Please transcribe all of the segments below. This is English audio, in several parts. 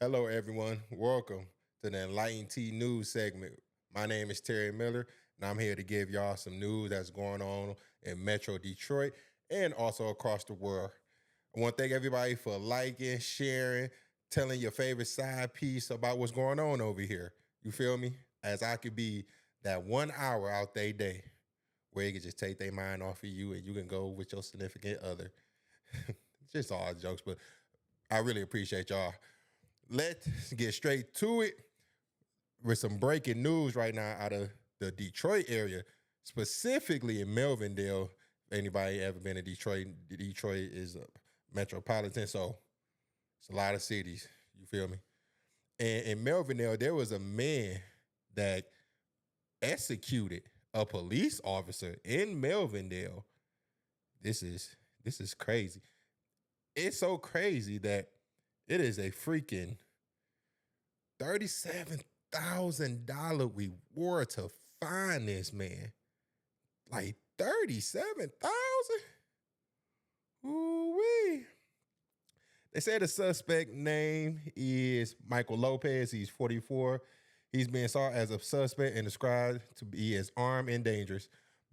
Hello, everyone. Welcome to the Enlightened T News segment. My name is Terry Miller, and I'm here to give y'all some news that's going on in Metro Detroit and also across the world. I want to thank everybody for liking, sharing, telling your favorite side piece about what's going on over here. You feel me? As I could be that 1 hour out their day where you can just take their mind off of you and you can go with your significant other. Just all jokes, but I really appreciate y'all. Let's get straight to it with some breaking news right now out of the Detroit area, specifically in Melvindale. Anybody ever been to Detroit? Detroit is a metropolitan, so it's a lot of cities. You feel me? And in Melvindale, there was a man that executed a police officer in Melvindale. This is crazy. It's so crazy that it is a freaking $37,000 reward to find this man. Like 37,000? Ooh-wee. They say the suspect name is Michael Lopez. He's 44. He's being sought as a suspect and described to be as armed and dangerous.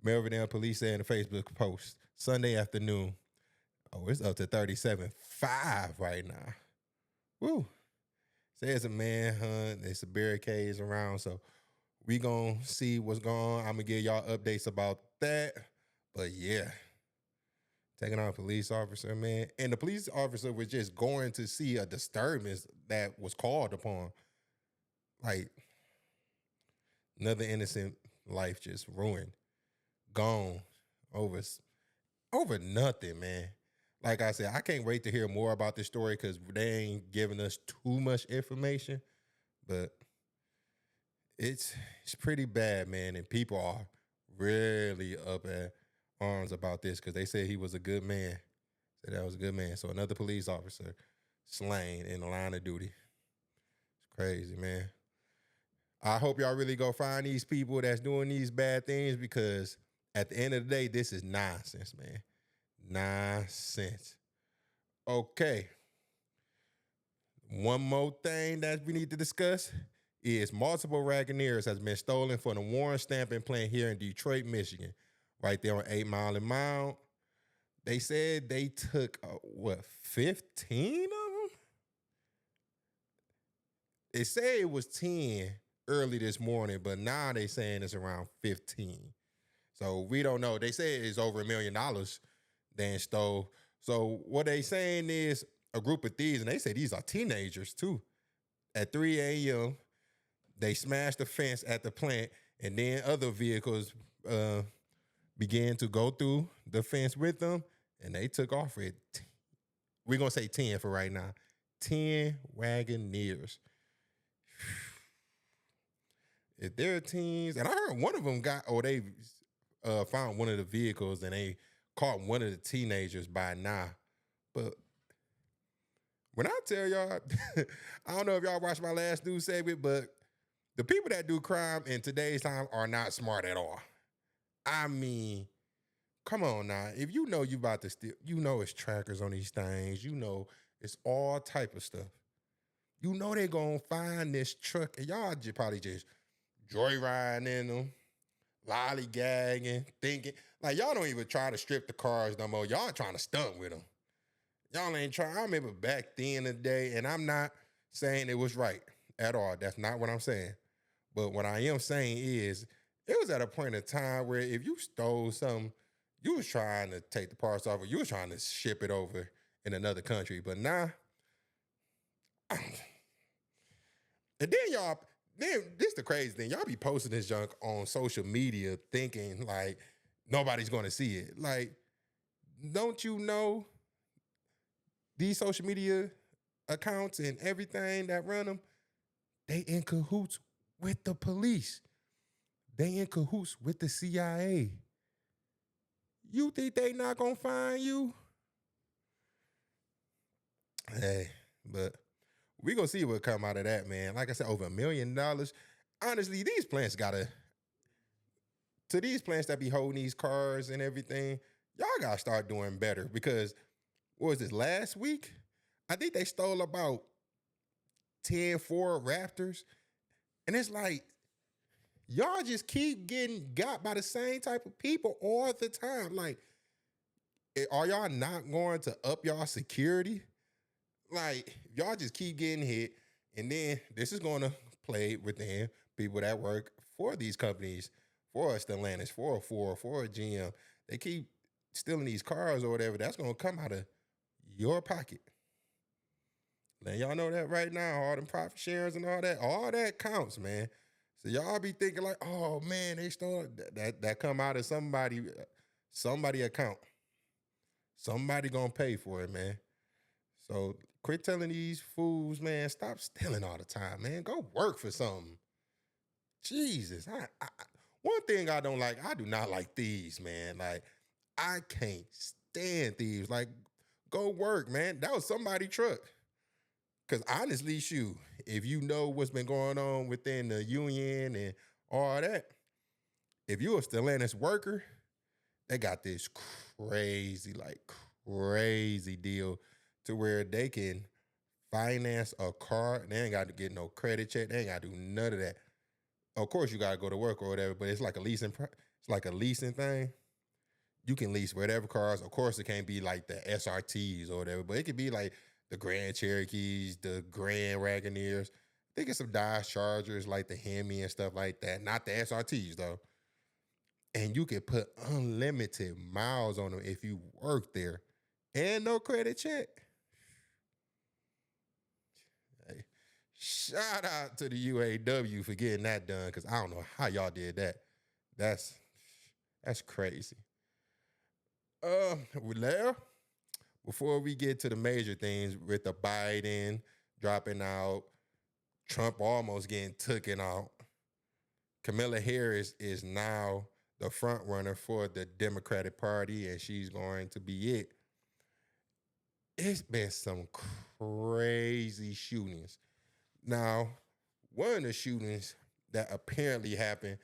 Melvindale police said in a Facebook post Sunday afternoon. Oh, it's up to 37.5 right now. Woo. Says a manhunt. There's some barricades around. So we gonna see what's going on. I'm gonna give y'all updates about that. But yeah, taking on a police officer, man. And the police officer was just going to see a disturbance that was called upon. Like, another innocent life just ruined. Gone over nothing, man. Like I said, I can't wait to hear more about this story because they ain't giving us too much information. But it's pretty bad, man. And people are really up at arms about this because they said he was a good man. Said that was a good man. So another police officer slain in the line of duty. It's crazy, man. I hope y'all really go find these people that's doing these bad things because at the end of the day, this is nonsense, man. Nonsense. Okay. One more thing that we need to discuss is multiple Wagoneers has been stolen from the Warren Stamping plant here in Detroit, Michigan, right there on 8 Mile and Mount. They said they took, 15 of them? They say it was 10 early this morning, but now they saying it's around 15. So we don't know. They say it's over $1 million they stole. So what they saying is a group of thieves, and they say these are teenagers too. At 3 a.m., they smashed the fence at the plant, and then other vehicles began to go through the fence with them, and they took off with, we're going to say 10 for right now, 10 Wagoneers. If they're teens, and I heard one of them they found one of the vehicles, and they caught one of the teenagers by now. But when I tell y'all, I don't know if y'all watched my last news segment, but the people that do crime in today's time are not smart at all. I mean, come on now. If you know you about to steal, you know it's trackers on these things. You know it's all type of stuff. You know they're going to find this truck, and y'all probably just joyriding in them, lollygagging, thinking. Like, y'all don't even try to strip the cars no more. Y'all trying to stunt with them. Y'all ain't trying. I remember back then in the day, and I'm not saying it was right at all. That's not what I'm saying. But what I am saying is, it was at a point in time where if you stole something, you was trying to take the parts off, or you was trying to ship it over in another country. But now, and then this the crazy thing. Y'all be posting this junk on social media thinking like nobody's going to see it. Like, don't you know these social media accounts and everything that run them, they in cahoots with the police. They in cahoots with the CIA. You think they not going to find you? Hey, but we gonna see what come out of that, man. Like I said, over $1 million. Honestly, these plants to these plants that be holding these cars and everything, y'all gotta start doing better because what was this last week? I think they stole about 10 Ford Raptors. And it's like, y'all just keep getting got by the same type of people all the time. Like, are y'all not going to up y'all security? Like, y'all just keep getting hit. And then this is going to play within people that work for these companies, for Stellantis, for a Ford, for a GM. They keep stealing these cars or whatever. That's going to come out of your pocket. Now, y'all know that right now, all them profit shares and all that counts, man. So y'all be thinking like, oh man, they stole that come out of somebody account. Somebody gonna pay for it, man. So quit telling these fools, man, stop stealing all the time, man. Go work for something. Jesus. One thing I don't like, I do not like thieves, man. Like, I can't stand thieves. Like, go work, man. That was somebody's truck. Because honestly, shoot, if you know what's been going on within the union and all that, if you're a Stellantis worker, they got this crazy deal to where they can finance a car. They ain't got to get no credit check. They ain't got to do none of that. Of course, you got to go to work or whatever, but it's like a leasing. It's like a leasing thing. You can lease whatever cars. Of course, it can't be like the SRTs or whatever, but it could be like the Grand Cherokees, the Grand Wagoneers. I think it's some Dodge Chargers like the Hemi and stuff like that. Not the SRTs, though. And you can put unlimited miles on them if you work there and no credit check. Hey, shout out to the UAW for getting that done, because I don't know how y'all did that. That's crazy. Well, before we get to the major things with the Biden dropping out, Trump almost getting taken out, Kamala Harris is now the front runner for the Democratic Party, and she's going to be it. It's been some crazy shootings. Now, one of the shootings that apparently happened,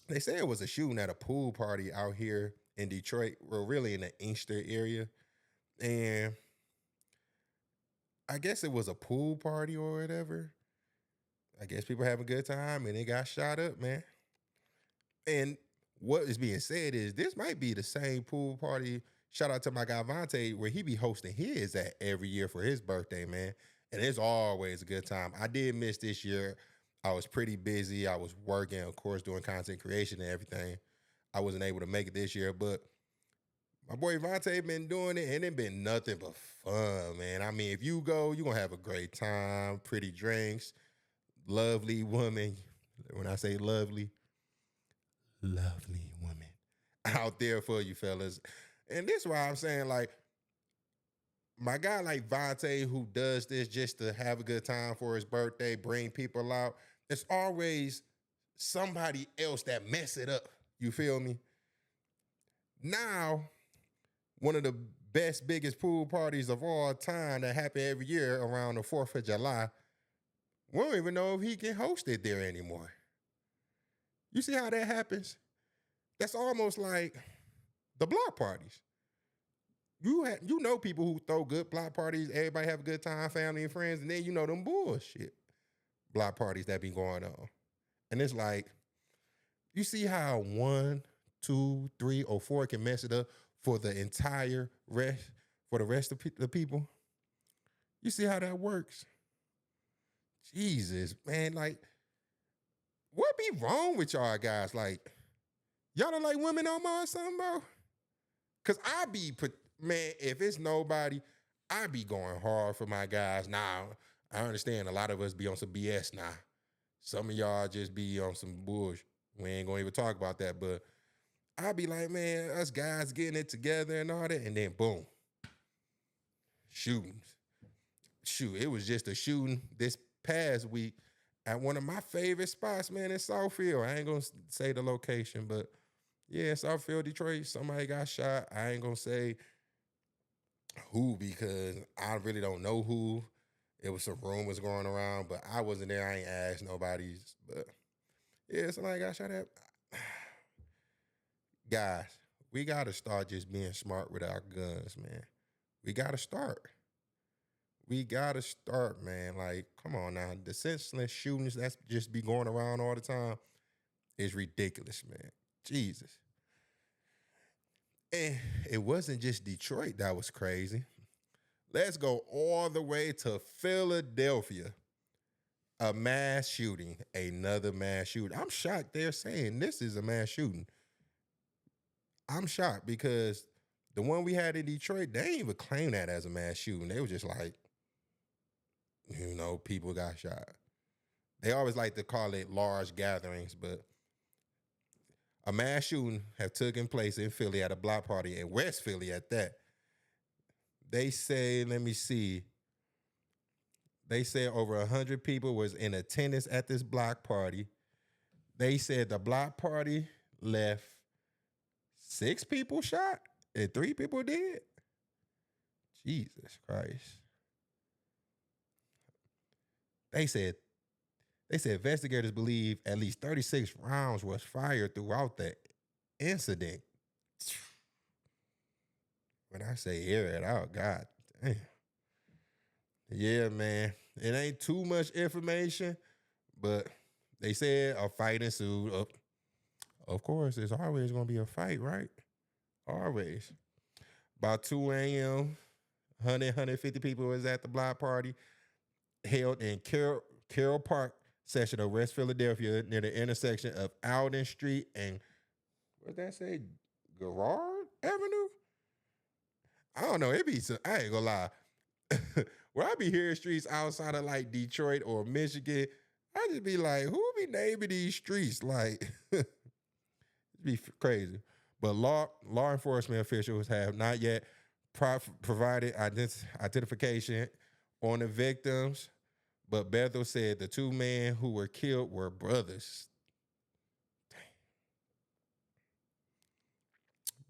they say it was a shooting at a pool party out here in Detroit, or really in the Inkster area. And I guess it was a pool party or whatever. I guess people having a good time and they got shot up, man. And what is being said is this might be the same pool party. Shout out to my guy Vontae, where he be hosting his at every year for his birthday, man. And it's always a good time. I did miss this year. I was pretty busy. I was working, of course, doing content creation and everything. I wasn't able to make it this year, but my boy Vontae been doing it, and it been nothing but fun, man. I mean, if you go, you're going to have a great time, pretty drinks, lovely woman. When I say lovely woman out there for you fellas. And this is why I'm saying, like, my guy like Vontae, who does this just to have a good time for his birthday, bring people out, it's always somebody else that mess it up. You feel me? Now, one of the best, biggest pool parties of all time that happen every year around the 4th of July, we don't even know if he can host it there anymore. You see how that happens? That's almost like the block parties. You know people who throw good block parties, everybody have a good time, family and friends, and then you know them bullshit block parties that be going on. And it's like, you see how 1, 2, 3, or 4 can mess it up for the entire rest, for the rest of the people? You see how that works? Jesus, man, like, what be wrong with y'all guys? Like, y'all don't like women no more or something, bro? Because man, if it's nobody, I be going hard for my guys. Now, I understand a lot of us be on some BS now. Some of y'all just be on some bullshit. We ain't gonna even talk about that, but I be like, man, us guys getting it together and all that, and then boom, shootings. Shoot, it was just a shooting this past week at one of my favorite spots, man, in Southfield. I ain't gonna say the location, but yeah, Southfield, Detroit, somebody got shot. I ain't gonna say who because I really don't know who. It was some rumors going around, but I wasn't there. I ain't asked nobody. But yeah, somebody got shot at. Guys, we got to start just being smart with our guns, man. We got to start. We gotta start, man. Like, come on now. The senseless shootings that's just be going around all the time is ridiculous, man. Jesus. And it wasn't just Detroit that was crazy. Let's go all the way to Philadelphia. A mass shooting, another mass shooting. I'm shocked they're saying this is a mass shooting. I'm shocked because the one we had in Detroit, they didn't even claim that as a mass shooting. They were just like, people got shot. They always like to call it large gatherings, but a mass shooting have taken place in Philly at a block party in West Philly at that. They say, let me see. They said over 100 people was in attendance at this block party. They said the block party left 6 people shot and 3 people dead. Jesus Christ. They said investigators believe at least 36 rounds was fired throughout the incident. When I say air it out, God damn. Yeah, man. It ain't too much information, but they said a fight ensued. Of course, there's always going to be a fight, right? Always. About 2 a.m., 150 people was at the block party held in Carroll Park section of West Philadelphia near the intersection of Alden Street and, what did that say, Garrard Avenue? I don't know. I ain't gonna lie. When I be hearing streets outside of like Detroit or Michigan, I just be like, who be naming these streets? Like, it'd be crazy. But law enforcement officials have not yet provided identification on the victims. But Bethel said the 2 men who were killed were brothers. Dang.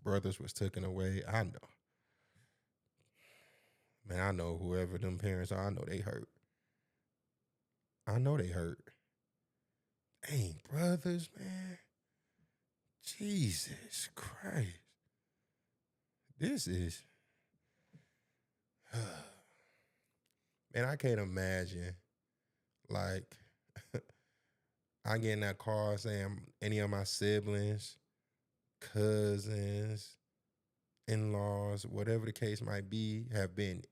Brothers was taken away. I know. Man, I know whoever them parents are, I know they hurt. Dang, brothers, man. Jesus Christ. This is... Man, I can't imagine, like, I get in that car saying any of my siblings, cousins, in-laws, whatever the case might be, have been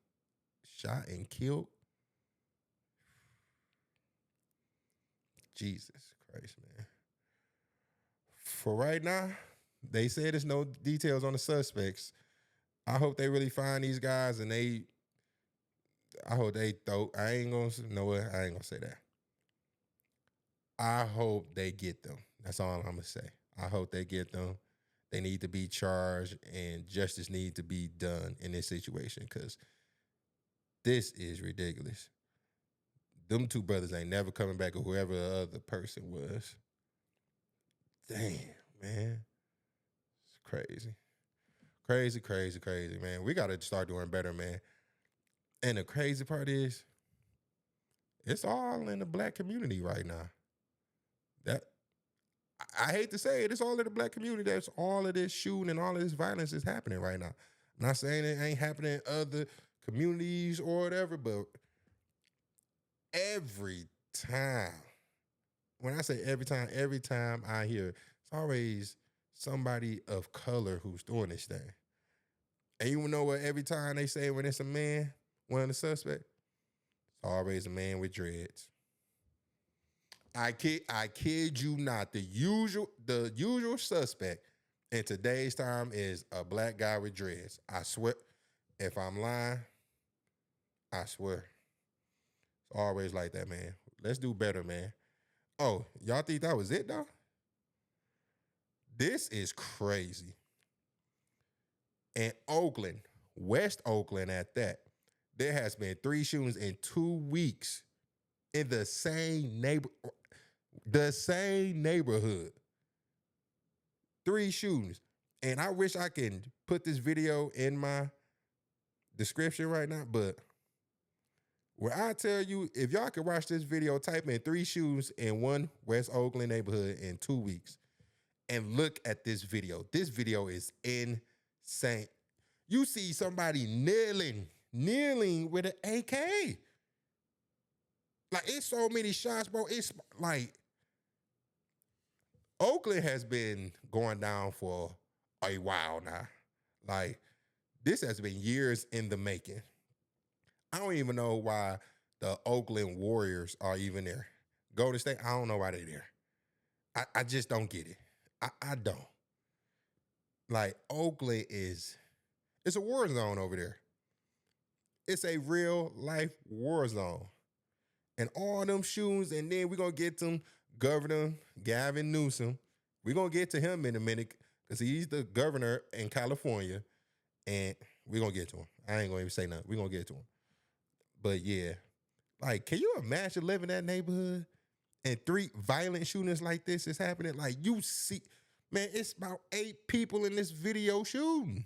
shot and killed. Jesus Christ, man. For right now, they said there's no details on the suspects. I hope they really find these guys and I hope they I ain't gonna say that. I hope they get them. That's all I'm gonna say. I hope they get them. They need to be charged and justice needs to be done in this situation because this is ridiculous. Them 2 brothers ain't never coming back or whoever the other person was. Damn, man. It's crazy. Crazy, crazy, crazy, man. We got to start doing better, man. And the crazy part is, it's all in the black community right now. I hate to say it, it's all in the black community. That's all of this shooting and all of this violence is happening right now. I'm not saying it ain't happening in other communities or whatever, but every time, when I say every time I hear, it's always somebody of color who's doing this thing. And you know what? Every time they say when it's a man, one of the suspects, it's always a man with dreads. I kid you not. The usual suspect in today's time is a black guy with dreads. I swear. If I'm lying, I swear. It's always like that, man. Let's do better, man. Oh, y'all think that was it, though? This is crazy. In Oakland, West Oakland at that, there has been 3 shootings in 2 weeks in the same neighborhood. 3 shootings. And I wish I can put this video in my description right now, but where I tell you, if y'all can watch this video, type in 3 shootings in 1 West Oakland neighborhood in 2 weeks and look at this video. This video is insane. You see somebody kneeling kneeling with an AK. Like, it's so many shots, bro. It's like Oakland has been going down for a while now. Like, this has been years in the making. I don't even know why the Oakland Warriors are even there. Golden State, I don't know why they're there. I just don't get it. I don't. Like, Oakland it's a war zone over there. It's a real life war zone. And all them shootings, and then we're going to get to Governor Gavin Newsom. We're going to get to him in a minute because he's the governor in California. And we're going to get to him. I ain't going to even say nothing. We're going to get to him. But yeah, like, can you imagine living in that neighborhood and 3 violent shootings like this is happening? Like, you see, man, it's about 8 people in this video shooting.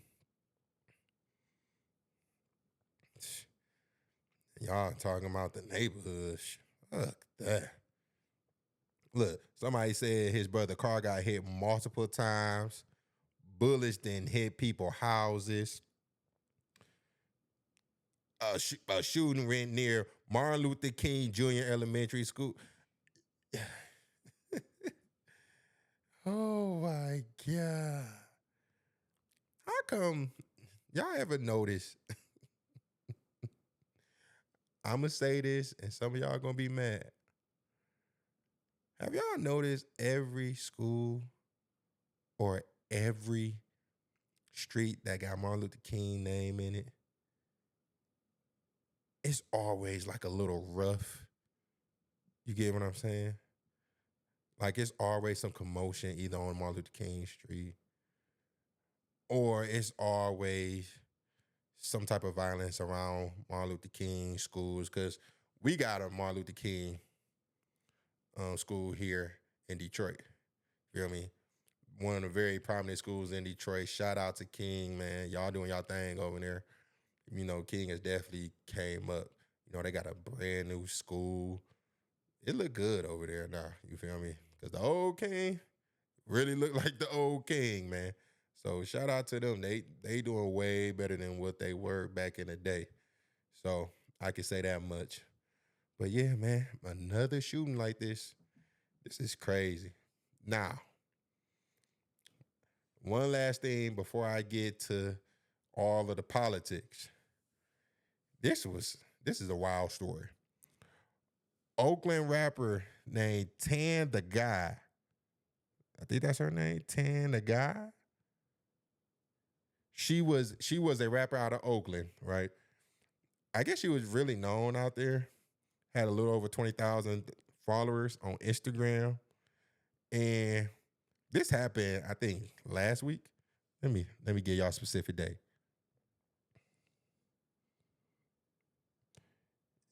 Y'all talking about the neighborhood. Fuck that. Look, somebody said his brother car got hit multiple times. Bullets didn't hit people's houses. A shooting went near Martin Luther King Jr. Elementary School. Oh my God. How come y'all ever notice? I'm going to say this, and some of y'all going to be mad. Have y'all noticed every school or every street that got Martin Luther King name in it? It's always like a little rough. You get what I'm saying? Like, it's always some commotion either on Martin Luther King Street, or it's always some type of violence around Martin Luther King schools, because we got a Martin Luther King school here in Detroit. Feel me? One of the very prominent schools in Detroit. Shout out to King, man. Y'all doing y'all thing over there. You know, King has definitely came up. You know, they got a brand new school. It look good over there now. You feel me? Because the old King really look like the old King, man. So shout out to them. They doing way better than what they were back in the day. So I can say that much. But yeah, man, another shooting like this is crazy. Now, one last thing before I get to all of the politics. This is a wild story. Oakland rapper named Tan the Guy. I think that's her name, Tan the Guy. She was a rapper out of Oakland, right? I guess she was really known out there. Had a little over 20,000 followers on Instagram. And this happened, I think, last week. Let me give y'all a specific day.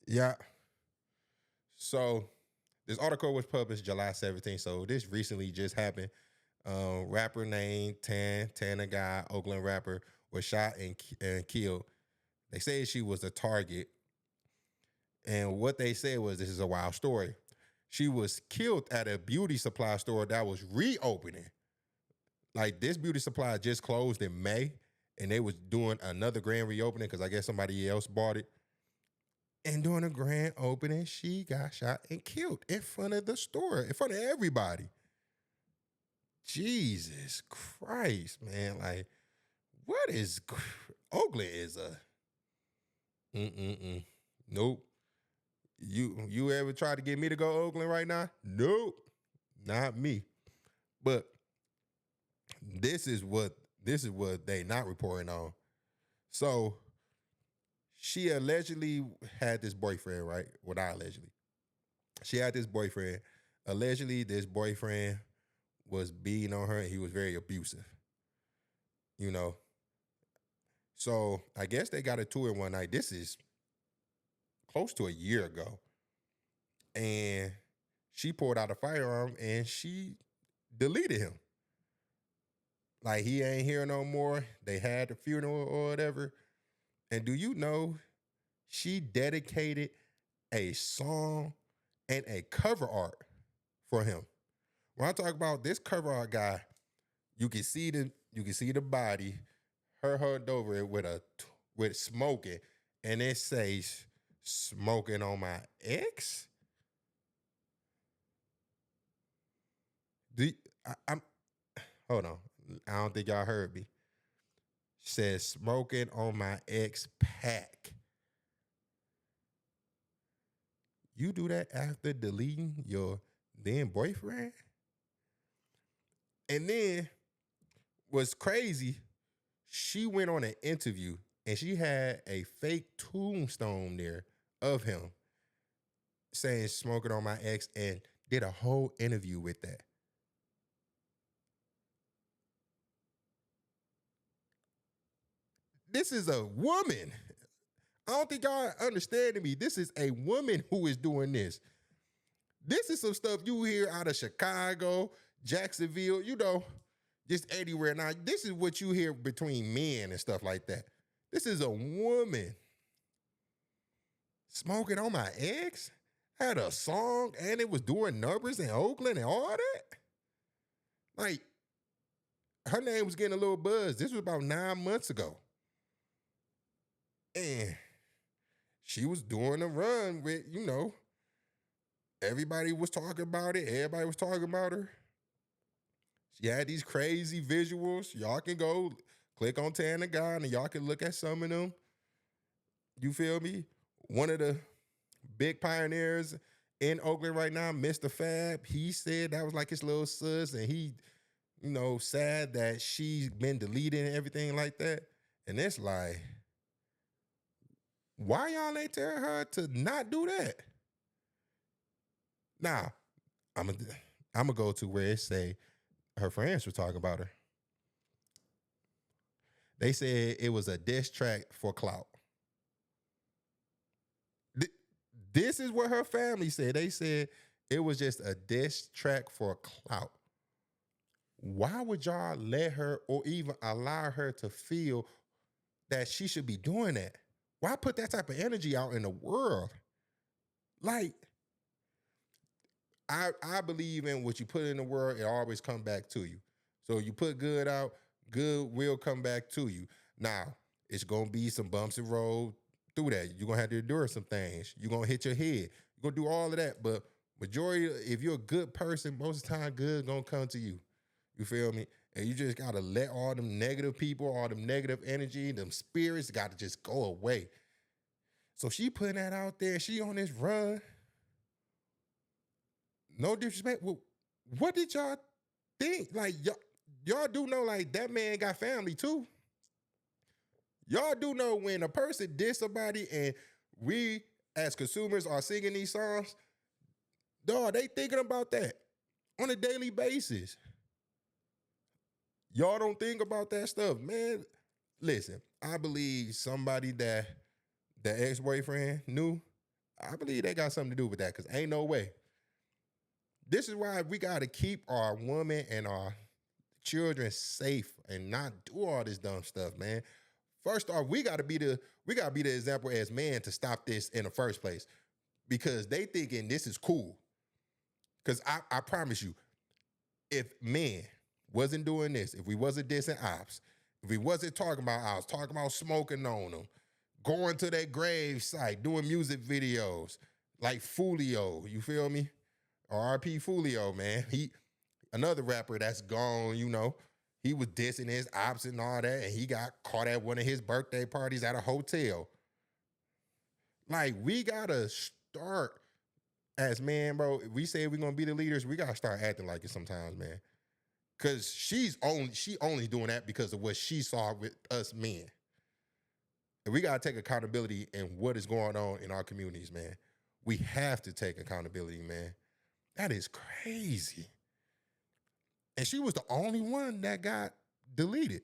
Yeah. So this article was published July 17th. So this recently just happened. Rapper named Tan the Guy, Oakland rapper, was shot and killed. They say she was a target. And what they said was, this is a wild story. She was killed at a beauty supply store that was reopening. Like, this beauty supply just closed in May, and they was doing another grand reopening because I guess somebody else bought it. And during the grand opening, she got shot and killed in front of the store, in front of everybody. Jesus Christ, man. Like, what is... Oakland is a... Nope. You ever try to get me to go to Oakland right now? Nope. Not me. But this is what they not reporting on. So she allegedly had this boyfriend, right? Well, not allegedly. She had this boyfriend. Allegedly, this boyfriend was beating on her and he was very abusive. You know. So I guess they got a tour one night. This is close to a year ago. And she pulled out a firearm and she deleted him. Like, he ain't here no more. They had the funeral or whatever. And do you know she dedicated a song and a cover art for him? When I talk about this cover art guy, you can see the body, her hugged over it with smoking, and it says smoking on my ex. Do you- I'm hold on. I don't think y'all heard me. Says smoking on my ex pack. You do that after deleting your then boyfriend? And then what's crazy, she went on an interview and she had a fake tombstone there of him saying smoking on my ex and did a whole interview with that. This is a woman. I don't think y'all understanding me. This is a woman who is doing this. This is some stuff you hear out of Chicago, Jacksonville, just anywhere. Now, this is what you hear between men and stuff like that. This is a woman smoking on my ex, had a song, and it was doing numbers in Oakland and all that. Like, her name was getting a little buzz. This was about 9 months ago. And she was doing a run with, everybody was talking about it. Everybody was talking about her. She had these crazy visuals. Y'all can go click on Tana God and y'all can look at some of them. You feel me? One of the big pioneers in Oakland right now, Mr. Fab, he said that was like his little sis, and he, sad that she's been deleted and everything like that. And it's like, why y'all ain't tell her to not do that? Now, I'm gonna go to where it say her friends were talking about her. They said it was a diss track for clout. This is what her family said. They said it was just a diss track for clout. Why would y'all let her or even allow her to feel that she should be doing that? Why put that type of energy out in the world? Like, I believe in what you put in the world, it always come back to you. So you put good out, good will come back to you. Now, it's going to be some bumps and road through that. You're going to have to endure some things. You're going to hit your head. You're going to do all of that. But majority, if you're a good person, most of the time good going to come to you. You feel me? And you just got to let all them negative people, all them negative energy, them spirits got to just go away. So she putting that out there. She on this run. No disrespect. Well, what did y'all think? Like, y'all do know, like, that man got family too. Y'all do know when a person diss somebody and we as consumers are singing these songs, dog, they thinking about that on a daily basis. Y'all don't think about that stuff, man. Listen, I believe somebody that the ex-boyfriend knew, I believe they got something to do with that, because ain't no way. This is why we got to keep our women and our children safe and not do all this dumb stuff, man. First off, we gotta be the example as men to stop this in the first place, because they thinking this is cool. Because I promise you, if men wasn't doing this, if we wasn't dissing ops, if we wasn't talking about ops, talking about smoking on them, going to their grave site, doing music videos like Fulio, you feel me? R.I.P. Fulio, man. He another rapper that's gone, he was dissing his ops and all that, and he got caught at one of his birthday parties at a hotel. Like, we gotta start as men, bro. If we say we're gonna be the leaders, we gotta start acting like it sometimes, man. Cause she only doing that because of what she saw with us men. And we gotta take accountability in what is going on in our communities, man. We have to take accountability, man. That is crazy. And she was the only one that got deleted.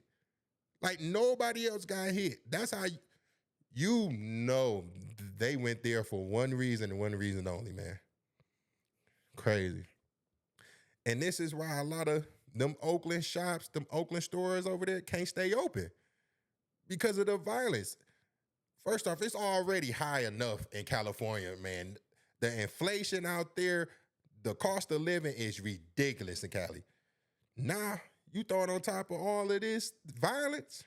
Like, nobody else got hit. That's how they went there for one reason and one reason only, man. Crazy. And this is why a lot of them Oakland shops, them Oakland stores over there can't stay open, because of the violence. First off, it's already high enough in California, man. The inflation out there, the cost of living is ridiculous in Cali. Now, you throw it on top of all of this violence,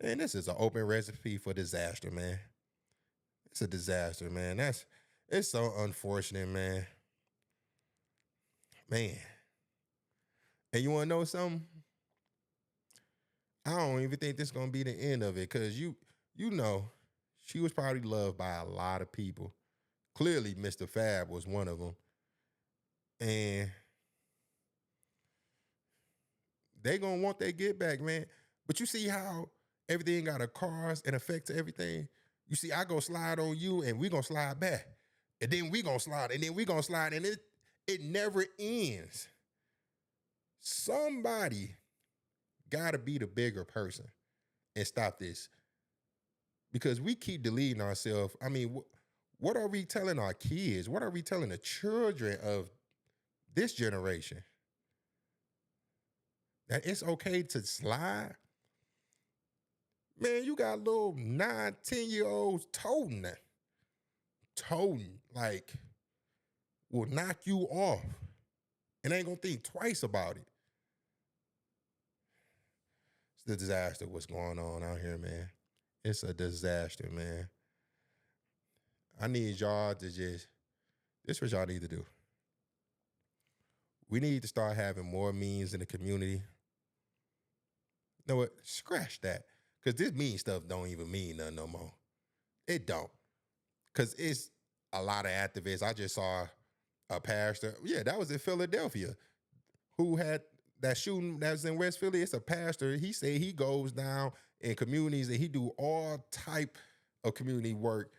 And this is an open recipe for disaster, man. It's a disaster, man. It's so unfortunate, man. Man. And you wanna know something? I don't even think this is gonna be the end of it, cause you know, she was probably loved by a lot of people. Clearly, Mr. Fab was one of them. And they gonna want their get back, man. But you see how everything got a cause and effect to everything? You see, I go slide on you and we gonna slide back. And then we gonna slide, and then we gonna slide, and it never ends. Somebody gotta be the bigger person and stop this. Because we keep deleting ourselves. I mean, what are we telling our kids? What are we telling the children of this generation? That it's okay to slide? Man, you got little 9, 10-year olds toting that. Toting, like, will knock you off and ain't gonna think twice about it. It's the disaster what's going on out here, man. It's a disaster, man. I need y'all to this is what y'all need to do. We need to start having more means in the community. You know what? Scratch that. Because this mean stuff don't even mean nothing no more. It don't. Because it's a lot of activists. I just saw a pastor. Yeah, that was in Philadelphia. Who had that shooting that was in West Philly. It's a pastor. He said he goes down in communities and he do all type of community work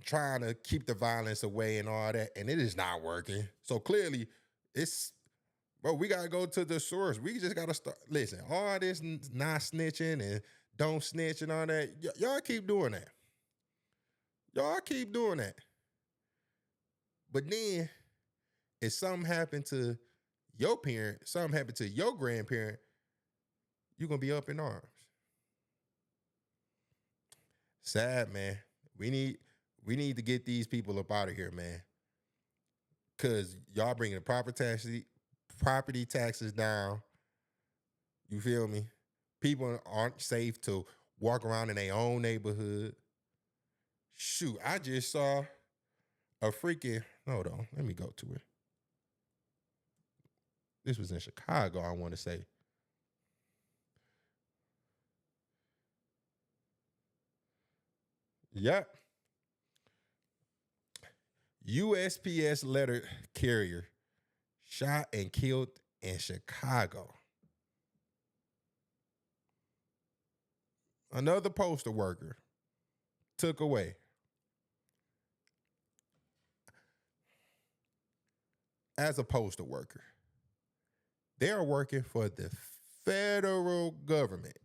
trying to keep the violence away and all that. And it is not working. So clearly bro, we got to go to the source. We just got to start. Listen, all this not snitching and don't snitch and all that. Y'all keep doing that. Y'all keep doing that. But then if something happened to your parent, something happened to your grandparent, you're going to be up in arms. Sad, man. We need to get these people up out of here, man. Because y'all bringing the property taxes down. You feel me? People aren't safe to walk around in their own neighborhood. Shoot, I just saw a freaking, hold on, let me go to it. This was in Chicago, I want to say. Yep. USPS letter carrier shot and killed in Chicago. Another postal worker took away. As a postal worker, they are working for the federal government.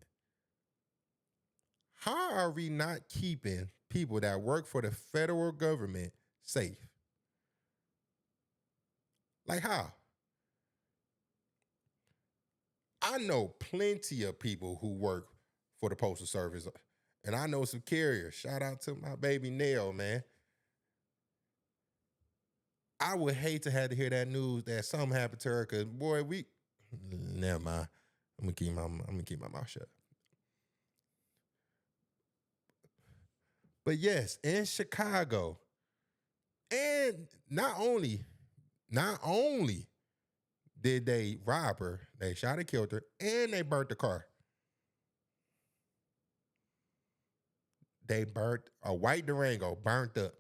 How are we not keeping people that work for the federal government safe? Like how? I know plenty of people who work for the Postal Service, and I know some carriers. Shout out to my baby Nell, man. I would hate to have to hear that news that something happened to her, because boy, never mind. I'm gonna keep my mouth shut. But yes, in Chicago, and not only did they rob her, they shot and killed her, and they burnt the car. They burnt a white Durango, burnt up.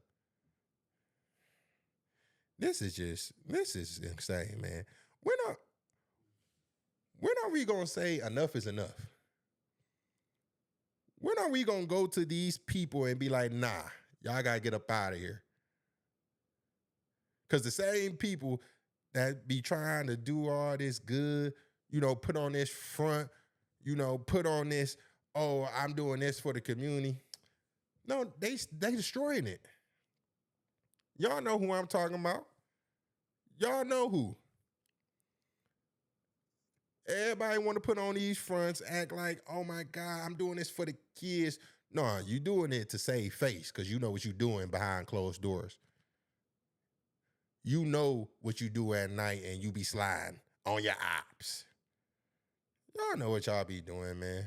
This is insane, man. When are we gonna say enough is enough? When are we gonna go to these people and be like, nah, y'all gotta get up out of here? Because the same people that be trying to do all this good, put on this front, put on this, oh, I'm doing this for the community. No, they destroying it. Y'all know who I'm talking about. Y'all know who. Everybody want to put on these fronts, act like, oh my God, I'm doing this for the kids. No, you doing it to save face because you know what you're doing behind closed doors. You know what you do at night and you be sliding on your ops. Y'all know what y'all be doing, man.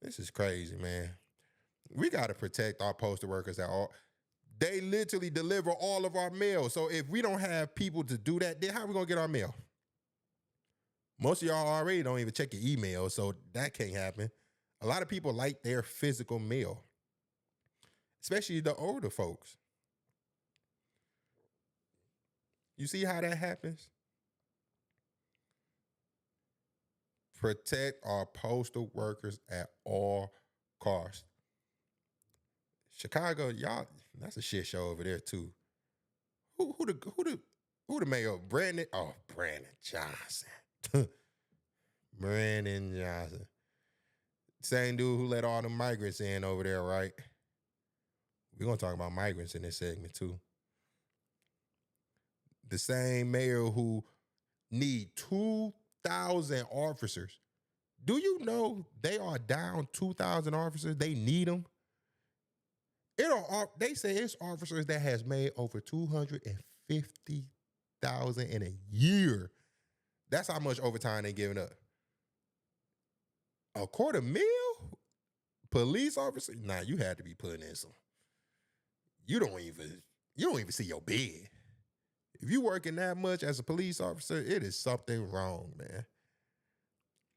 This is crazy, man. We got to protect our postal workers at all. They literally deliver all of our mail. So if we don't have people to do that, then how are we going to get our mail? Most of y'all already don't even check your email, so that can't happen. A lot of people like their physical mail, especially the older folks. You see how that happens? Protect our postal workers at all costs. Chicago, y'all, that's a shit show over there too. Who the mayor? Brandon? Oh, Brandon Johnson. Brandon Johnson. Same dude who let all the migrants in over there, right? We're gonna talk about migrants in this segment too. The same mayor who need 2,000 officers. Do you know they are down 2,000 officers? They need them. They say it's officers that has made over 250,000 in a year. That's how much overtime they giving up. $250,000? Police officer? Nah, you had to be putting in some. You don't even see your bed. If you working that much as a police officer, it is something wrong, man.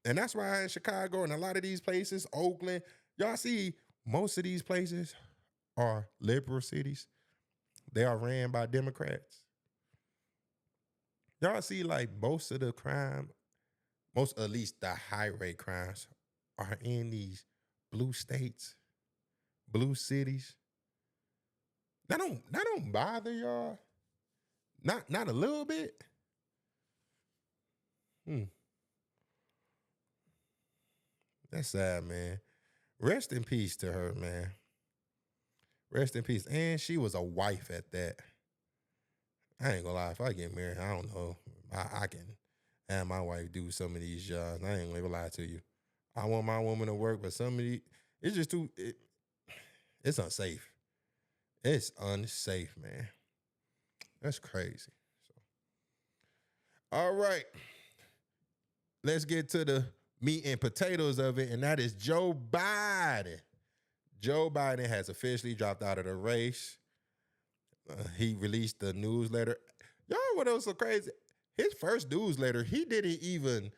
And that's why in Chicago and a lot of these places, Oakland, y'all see most of these places are liberal cities. They are ran by Democrats. Y'all see like most of the crime, at least the high rate crimes are in these blue states, blue cities. That don't bother y'all. Not a little bit. That's sad, man. Rest in peace to her, man. Rest in peace. And she was a wife at that. I ain't gonna lie. If I get married, I don't know. I can have my wife do some of these jobs. I ain't gonna lie to you. I want my woman to work, but some of these, it's just it's unsafe. It's unsafe, man. That's crazy. So, all right. Let's get to the meat and potatoes of it, and that is Joe Biden. Joe Biden has officially dropped out of the race. He released the newsletter. Y'all, what else so crazy? His first newsletter, he didn't even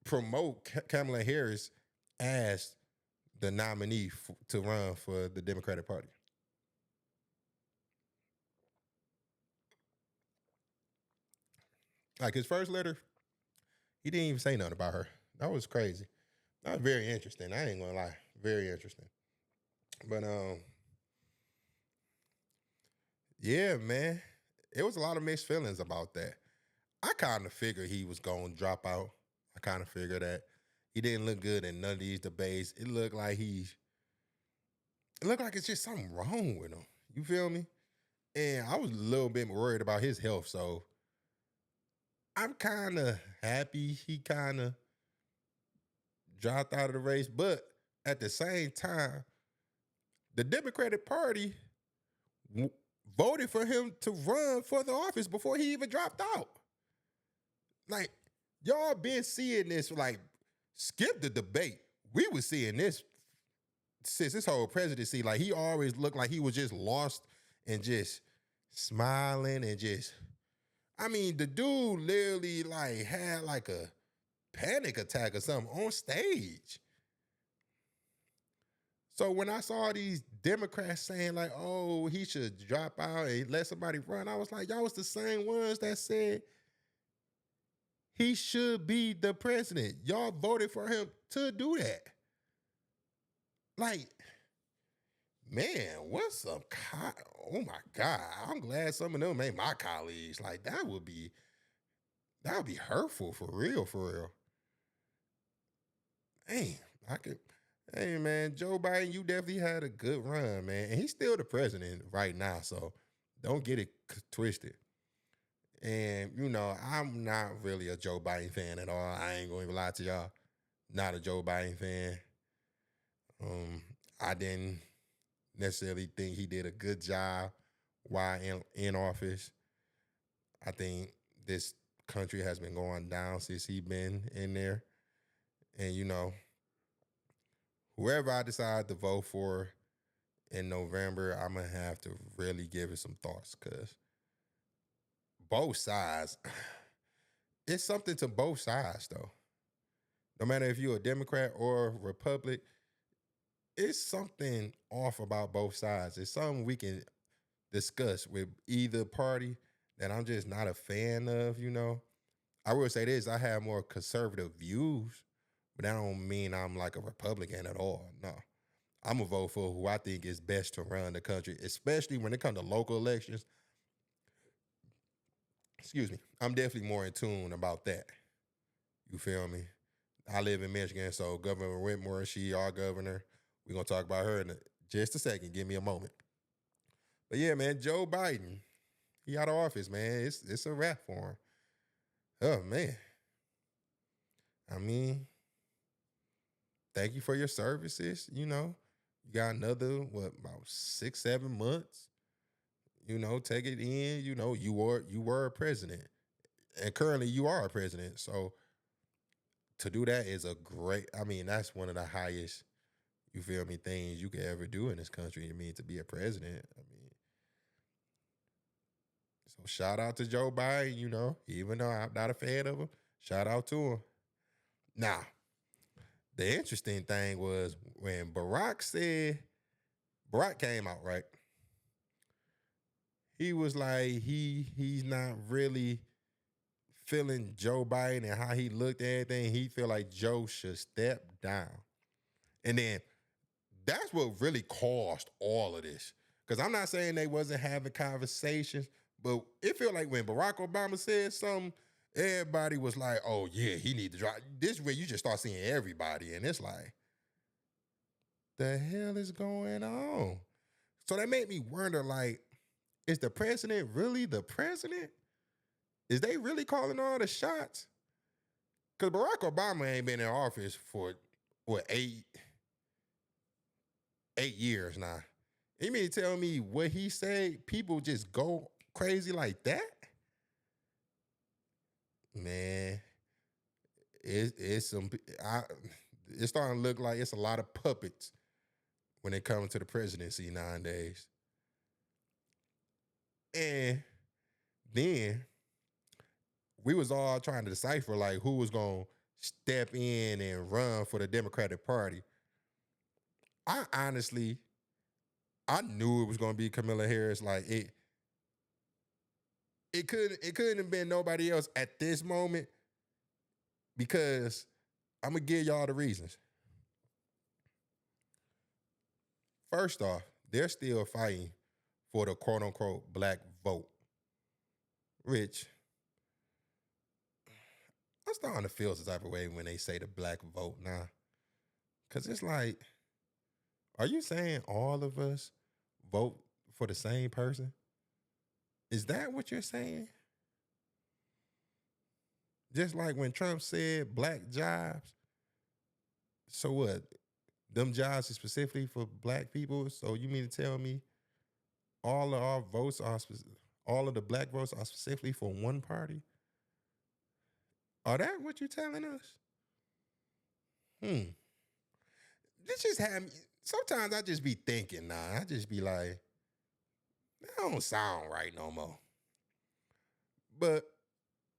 promote Kamala Harris as the nominee to run for the Democratic Party. Like his first letter, he didn't even say nothing about her. That was crazy. That was very interesting. I ain't gonna lie. Very interesting. But yeah, man. It was a lot of mixed feelings about that. I kind of figured he was gonna drop out. I kind of figured that he didn't look good in none of these debates. It looked like it's just something wrong with him. You feel me? And I was a little bit worried about his health, so I'm kind of happy he kind of dropped out of the race. But at the same time, the Democratic Party voted for him to run for the office before he even dropped out. Like, y'all been seeing this, like, skip the debate. We were seeing this since his whole presidency. Like, he always looked like he was just lost and just smiling and just, I mean, the dude literally, like, had, like, a panic attack or something on stage. So when I saw these Democrats saying, like, oh, he should drop out and let somebody run, I was like, y'all was the same ones that said he should be the president. Y'all voted for him to do that. Like, man, what's up? Oh my God. I'm glad some of them ain't my colleagues. Like, that would be hurtful for real, for real. Hey, hey man, Joe Biden, you definitely had a good run, man. And he's still the president right now, so don't get it twisted. And, you know, I'm not really a Joe Biden fan at all. I ain't going to lie to y'all. Not a Joe Biden fan. I didn't necessarily think he did a good job while in office. I think this country has been going down since he been in there. And, you know, whoever I decide to vote for in November, I'm gonna have to really give it some thoughts because both sides, it's something to both sides though. No matter if you're a Democrat or Republic, it's something off about both sides. It's something we can discuss with either party that I'm just not a fan of. I will say this, I have more conservative views, but that don't mean I'm like a Republican at all. No. I'm gonna vote for who I think is best to run the country, especially when it comes to local elections. Excuse me. I'm definitely more in tune about that. You feel me? I live in Michigan, so Governor Whitmore, she our governor. We're gonna talk about her in just a second. Give me a moment. But yeah, man, Joe Biden, he out of office, man. It's a wrap for him. Oh man. I mean, thank you for your services. You got another about 6, 7 months. Take it in. You were a president, and currently you are a president. So to do that is a great. I mean, that's one of the highest. You feel me? Things you could ever do in this country. I mean, to be a president. I mean, so shout out to Joe Biden. Even though I'm not a fan of him, shout out to him. Now, the interesting thing was when Barack came out, right? He was like, he's not really feeling Joe Biden and how he looked at everything. He feel like Joe should step down. And then that's what really caused all of this. Because I'm not saying they wasn't having conversations, but it felt like when Barack Obama said something, everybody was like, oh yeah, he need to drop. This is where you just start seeing everybody. And it's like, the hell is going on? So that made me wonder, like, is the president really the president? Is they really calling all the shots? Because Barack Obama ain't been in office for, what, 8 years now. You mean to tell me what he said, people just go crazy like that? Man, it's starting to look like it's a lot of puppets when it comes to the presidency nowadays. And then we was all trying to decipher like who was gonna step in and run for the Democratic Party. I knew it was gonna be Kamala Harris. Like it couldn't have been nobody else at this moment because I'm gonna give y'all the reasons. First off, they're still fighting for the quote unquote black vote, which I'm starting to feel some type of way when they say the black vote now. Cause it's like, are you saying all of us vote for the same person? Is that what you're saying? Just like when Trump said black jobs. So what? Them jobs is specifically for black people. So you mean to tell me all of our votes all of the black votes are specifically for one party? Are that what you're telling us? This just had me. Sometimes I just be thinking, I just be like, that don't sound right no more. But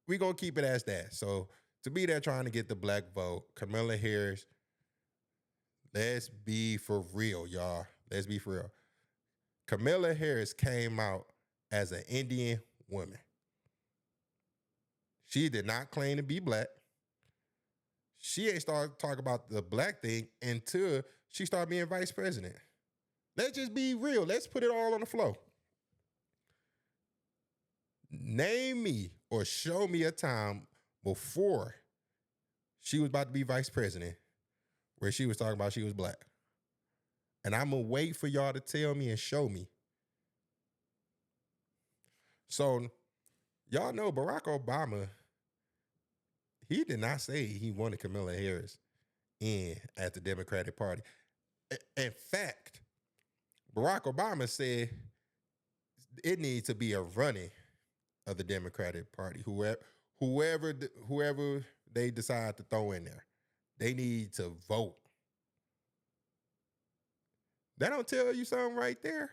we gonna keep it as that. So to be there trying to get the black vote, Kamala Harris, let's be for real, y'all. Let's be for real. Kamala Harris came out as an Indian woman. She did not claim to be black. She ain't started talking about the black thing until she started being vice president. Let's just be real. Let's put it all on the floor. Name me or show me a time before she was about to be vice president where she was talking about she was black. And I'm going to wait for y'all to tell me and show me. So, y'all know Barack Obama, he did not say he wanted Kamala Harris in at the Democratic Party. In fact, Barack Obama said it needs to be a running of the Democratic Party. Whoever they decide to throw in there, they need to vote. That don't tell you something right there.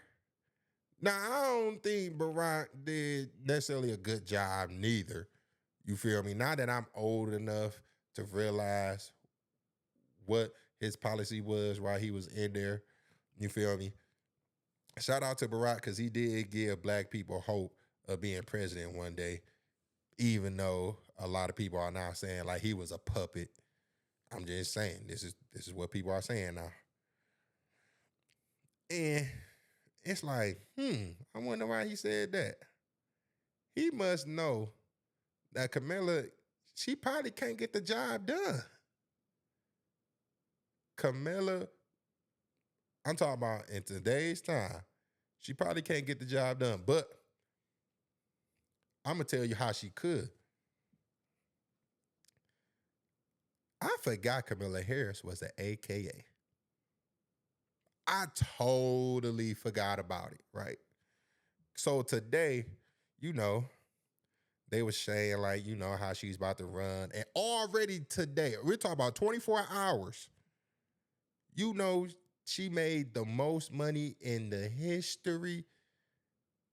Now, I don't think Barack did necessarily a good job neither. You feel me? Now that I'm old enough to realize what his policy was while he was in there. You feel me? Shout out to Barack because he did give black people hope of being president one day, even though a lot of people are now saying like he was a puppet. I'm just saying this is what people are saying now. And it's like, I wonder why he said that. He must know that Camilla, she probably can't get the job done. Camilla, I'm talking about in today's time, she probably can't get the job done. But I'm gonna tell you how she could. I forgot Kamala Harris was an AKA. I totally forgot about it, right? So today, you know, they were saying like, how she's about to run. And already today, we're talking about 24 hours. She made the most money in the history,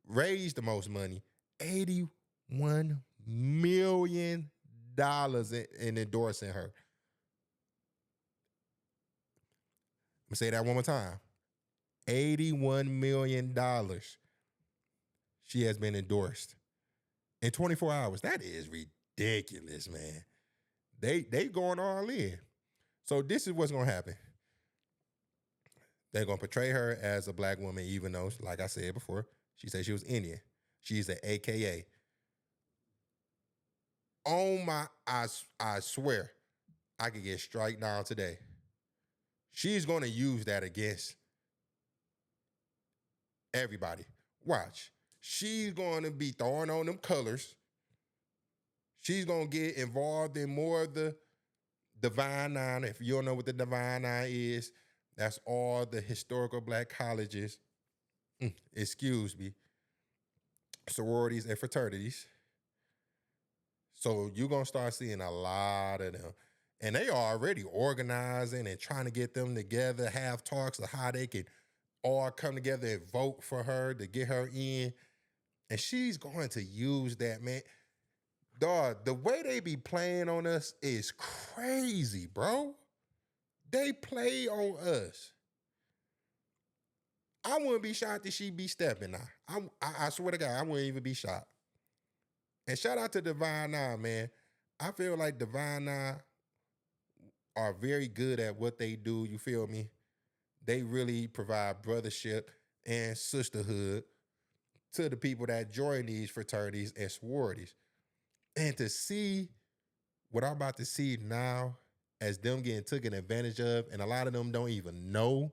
raised the most money, $81 million in endorsing her. I'm gonna say that one more time. $81 million she has been endorsed in 24 hours. That is ridiculous, man. They going all in. So this is what's gonna happen. They're gonna portray her as a black woman, even though, like I said before, she said she was Indian. She's an AKA. Oh my, I swear, I could get strike down today. She's gonna use that against everybody. Watch. She's gonna be throwing on them colors. She's gonna get involved in more of the Divine Nine. If you don't know what the Divine Nine is, that's all the historical black colleges, excuse me, sororities and fraternities. So you're going to start seeing a lot of them. And they are already organizing and trying to get them together, have talks of how they can all come together and vote for her to get her in. And she's going to use that, man. Dog, the way they be playing on us is crazy, bro. They play on us. I wouldn't be shocked if she be stepping now. I swear to God, I wouldn't even be shocked. And shout out to Divine Nine, man. I feel like Divine Nine are very good at what they do. You feel me? They really provide brothership and sisterhood to the people that join these fraternities and sororities. And to see what I'm about to see now as them getting taken advantage of, and a lot of them don't even know.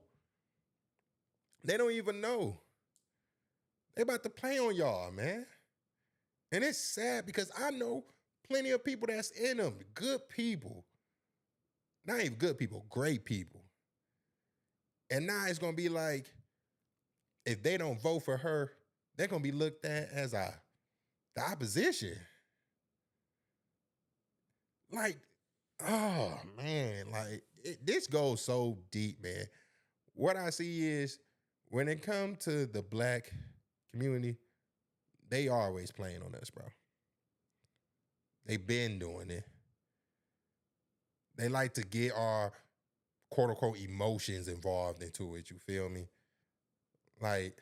They don't even know. They about to play on y'all, man. And it's sad because I know plenty of people that's in them, good people. Not even good people, great people. And now it's going to be like, if they don't vote for her, they're going to be looked at as the opposition. Like, oh, man, like, this goes so deep, man. What I see is, when it comes to the black community, they always playing on us, bro. They been doing it. They like to get our quote unquote emotions involved into it. You feel me? Like,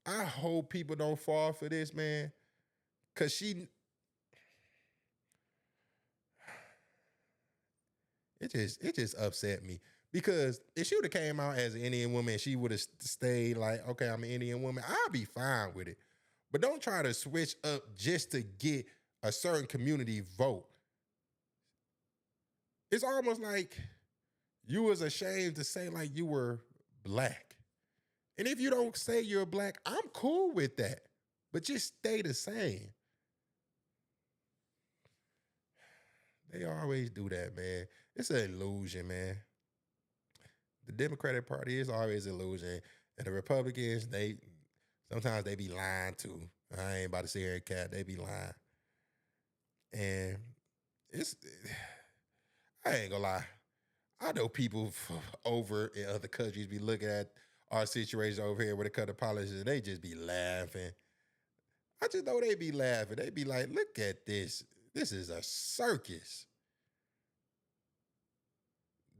I hope people don't fall for this, man. Cause it just upset me. Because if she would have came out as an Indian woman, she would have stayed like, okay, I'm an Indian woman, I'll be fine with it. But don't try to switch up just to get a certain community vote. It's almost like you was ashamed to say like you were black. And if you don't say you're black, I'm cool with that. But just stay the same. They always do that, man. It's an illusion, man. The Democratic Party is always an illusion. And the Republicans, sometimes they be lying too. I ain't about to say here, cat, they be lying. And I ain't gonna lie. I know people over in other countries be looking at our situation over here with the cut of politicians, and they just be laughing. I just know they be laughing. They be like, look at this. This is a circus.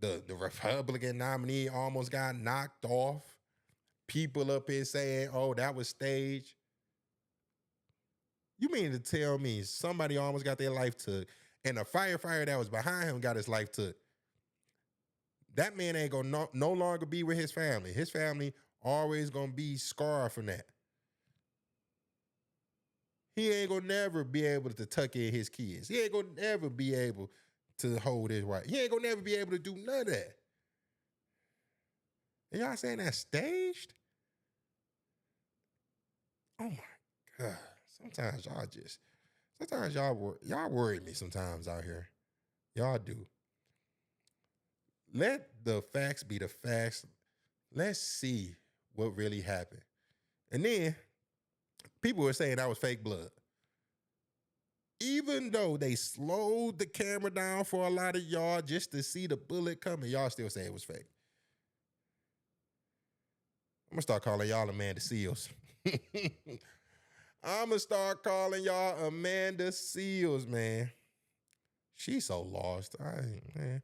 The Republican nominee almost got knocked off. People up here saying, oh, that was staged. You mean to tell me somebody almost got their life took, and the firefighter that was behind him got his life took? That man ain't gonna no longer be with his family. His family always gonna be scarred from that. He ain't gonna never be able to tuck in his kids. He ain't gonna never be able to hold his wife. He ain't gonna never be able to do none of that. And y'all saying that's staged? Oh my God. Sometimes y'all worry me sometimes out here. Y'all do. Let the facts be the facts. Let's see what really happened. And then people were saying that was fake blood. Even though they slowed the camera down for a lot of y'all just to see the bullet coming, y'all still say it was fake. I'm gonna start calling y'all Amanda Seals. I'm gonna start calling y'all Amanda Seals, man. She's so lost. Man.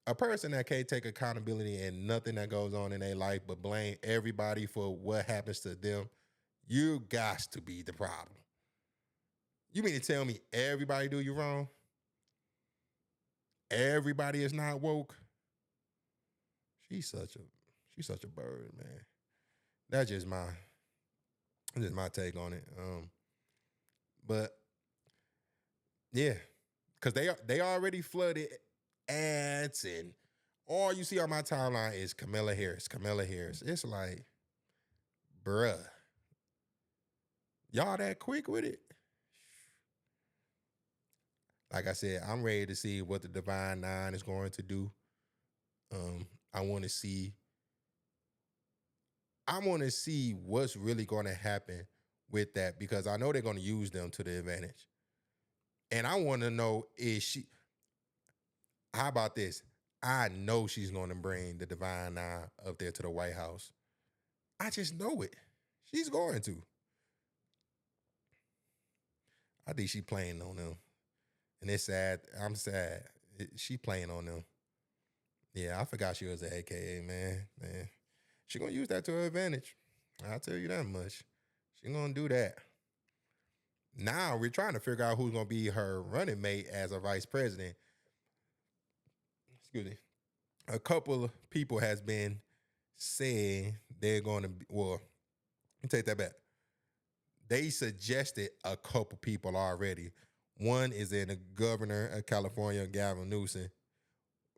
A person that can't take accountability in nothing that goes on in their life but blame everybody for what happens to them, you got to be the problem. You mean to tell me everybody do you wrong? Everybody is not woke? She's such a bird, man. That's just my take on it. But yeah, because they already flooded ads, and all you see on my timeline is Kamala Harris. It's like, bruh, y'all that quick with it? Like I said, I'm ready to see what the Divine Nine is going to do. I want to see what's really going to happen with that, because I know they're going to use them to the advantage. And I want to know, how about this? I know she's going to bring the Divine Nine up there to the White House. I just know it. She's going to. I think she's playing on them. And it's sad. I'm sad. She playing on them. Yeah, I forgot she was an AKA, man. She going to use that to her advantage. I'll tell you that much. She going to do that. Now we're trying to figure out who's going to be her running mate as a vice president. Excuse me. A couple of people has been saying they're going to be, well, let me take that back. They suggested a couple people already. One is in the governor of California, Gavin Newsom,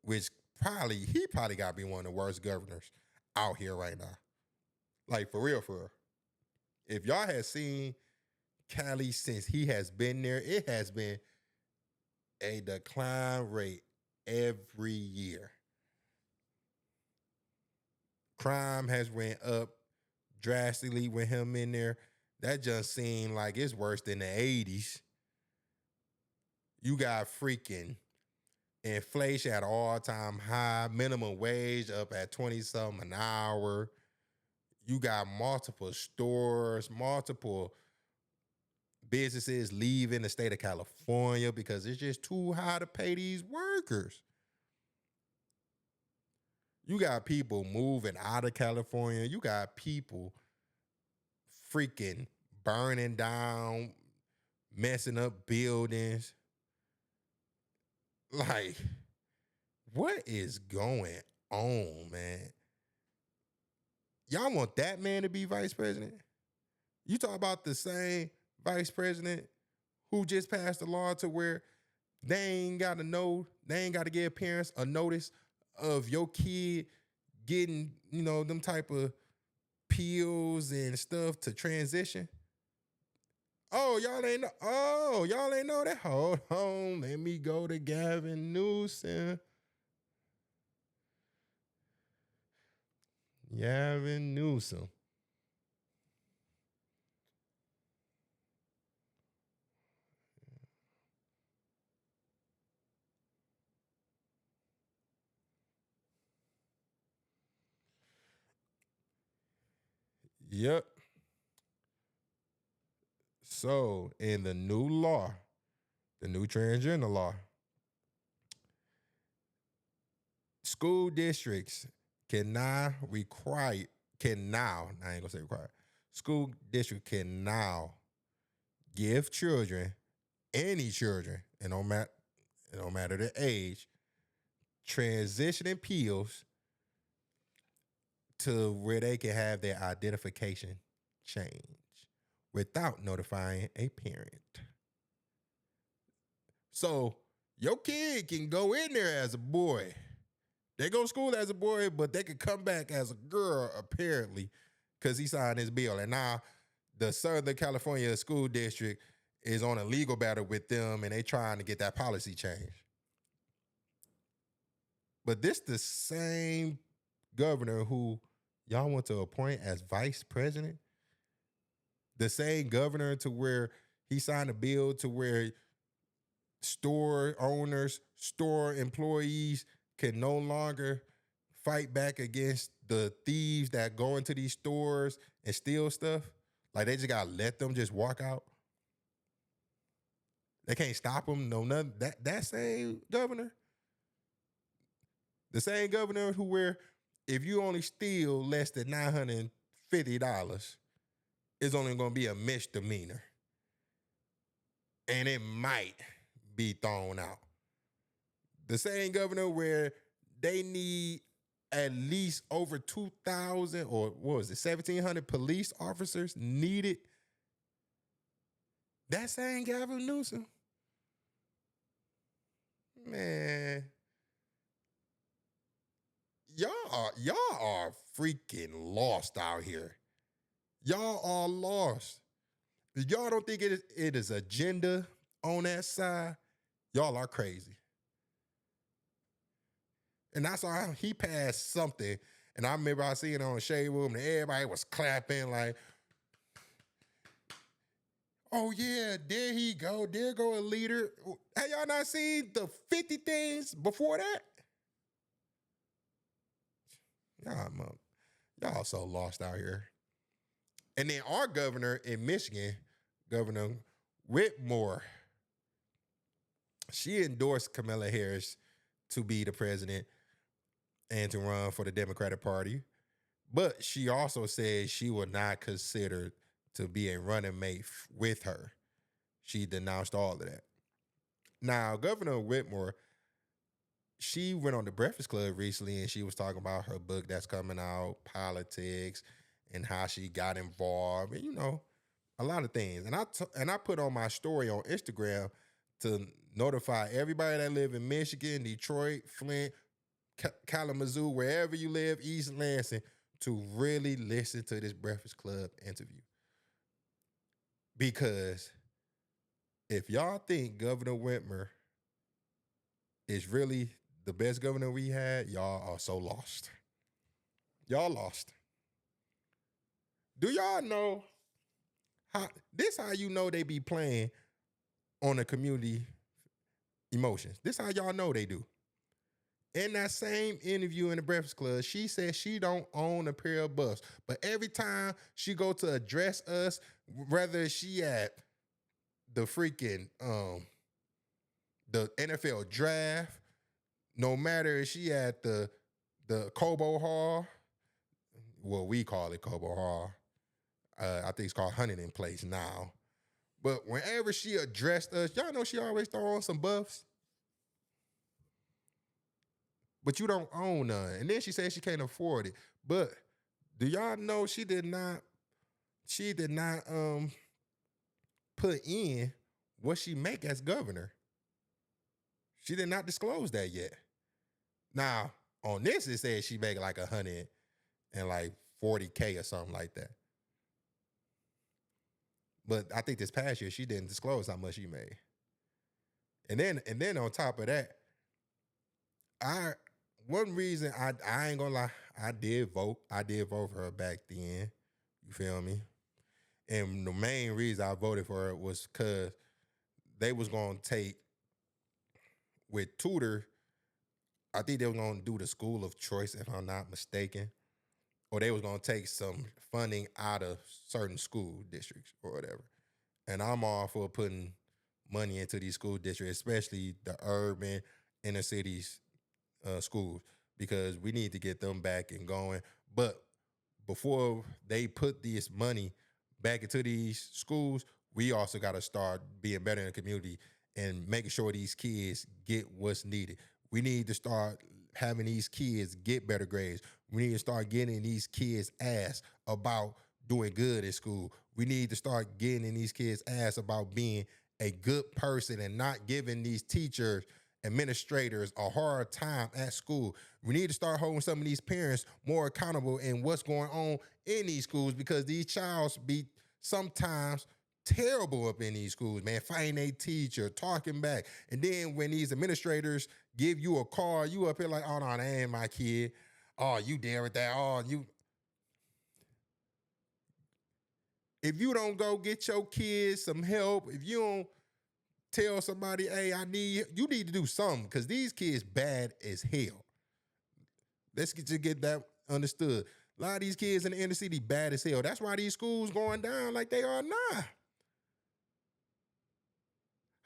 which he probably got to be one of the worst governors out here right now. Like, for real. If y'all had seen Cali since he has been there, it has been a decline rate every year. Crime has went up drastically with him in there. That just seemed like it's worse than the 80s. You got freaking inflation at all-time high, minimum wage up at 20-something an hour. You got multiple stores, multiple businesses leaving the state of California because it's just too high to pay these workers. You got people moving out of California. You got people freaking burning down, messing up buildings. Like, what is going on, man? Y'all want that man to be vice president? You talk about the same vice president who just passed a law to where they ain't got to give parents a notice of your kid getting, them type of pills and stuff to transition. Y'all ain't know that. Hold on, let me go to Gavin Newsom. Gavin Newsom. Yep. So in the new law, the new transgender law, school districts can now require can now I ain't gonna say require. School district can now give children, any children, and no matter the age, transitioning pills to where they can have their identification changed without notifying a parent. So your kid can go in there as a boy. They go to school as a boy, but they could come back as a girl, apparently, because he signed his bill. And now the Southern California School District is on a legal battle with them, and they trying to get that policy changed. But this the same governor who y'all want to appoint as vice president. The same governor to where he signed a bill to where store owners, store employees can no longer fight back against the thieves that go into these stores and steal stuff. Like they just gotta let them just walk out. They can't stop them. No, nothing. That same governor, the same governor who where if you only steal less than $950, it's only gonna be a misdemeanor, and it might be thrown out. The same governor where they need at least over 2,000 or what was it, 1,700 police officers needed. That same Gavin Newsom. Man, y'all are freaking lost out here. Y'all are lost. If y'all don't think it is agenda on that side, y'all are crazy. And that's why he passed something. And I remember I seen it on the Shade Room and everybody was clapping like, oh yeah, there he go. There go a leader. Have y'all not seen the 50 things before that? Y'all so lost out here. And then our governor in Michigan, Governor Whitmore, she endorsed Kamala Harris to be the president and to run for the Democratic Party. But she also said she would not consider to be a running mate with her. She denounced all of that. Now, Governor Whitmore, she went on the Breakfast Club recently and she was talking about her book that's coming out, politics, and how she got involved, and a lot of things. And I put on my story on Instagram to notify everybody that live in Michigan, Detroit, Flint, Kalamazoo, wherever you live, East Lansing, to really listen to this Breakfast Club interview. Because if y'all think Governor Whitmer is really the best governor we had, y'all are so lost. Y'all lost. Do y'all know how you know they be playing on the community emotions? This how y'all know they do. In that same interview in the Breakfast Club, she said she don't own a pair of buffs. But every time she go to address us, whether she at the freaking the NFL draft, no matter if she at the Cobo Hall, well, we call it Cobo Hall. I think it's called Huntington Place now. But whenever she addressed us, y'all know she always throw on some buffs. But you don't own none. And then she said she can't afford it. But do y'all know she did not put in what she make as governor? She did not disclose that yet. Now, on this, it says she make like 140K or something like that. But I think this past year, she didn't disclose how much she made. And then on top of that, one reason I ain't gonna lie, I did vote for her back then. You feel me? And the main reason I voted for her was because they was gonna take with Tudor. I think they were gonna do the school of choice, if I'm not mistaken, or they was gonna take some funding out of certain school districts or whatever. And I'm all for putting money into these school districts, especially the urban inner cities schools, because we need to get them back and going. But before they put this money back into these schools, we also got to start being better in the community and making sure these kids get what's needed. We need to start having these kids get better grades. We need to start getting these kids ass about doing good in school. We need to start getting in these kids ass about being a good person and not giving these teachers, administrators a hard time at school. We need to start holding some of these parents more accountable in what's going on in these schools, because these childs be sometimes terrible up in these schools, man, fighting a teacher, talking back. And then when these administrators give you a call, you up here like, oh, no, that ain't my kid. Oh, you there with that. Oh, you. If you don't go get your kids some help, if you don't tell somebody, hey, you need to do something, because these kids bad as hell. Just get that understood. A lot of these kids in the inner city bad as hell. That's why these schools going down like they are now.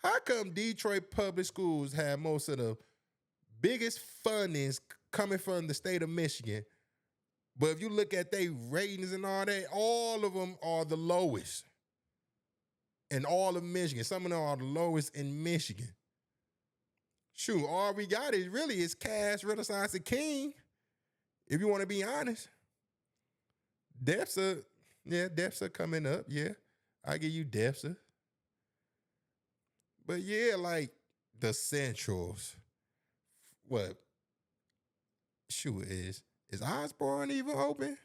How come Detroit public schools have most of the biggest fundings coming from the state of Michigan? But if you look at their ratings and all that, all of them are the lowest in all of Michigan. Some of them are the lowest in Michigan. Shoot, all we got is Cass, Renaissance, and King. If you want to be honest, depths are coming up. Yeah, I give you depths. But yeah, like the Centrals. What? Shoot, is Osborne even open?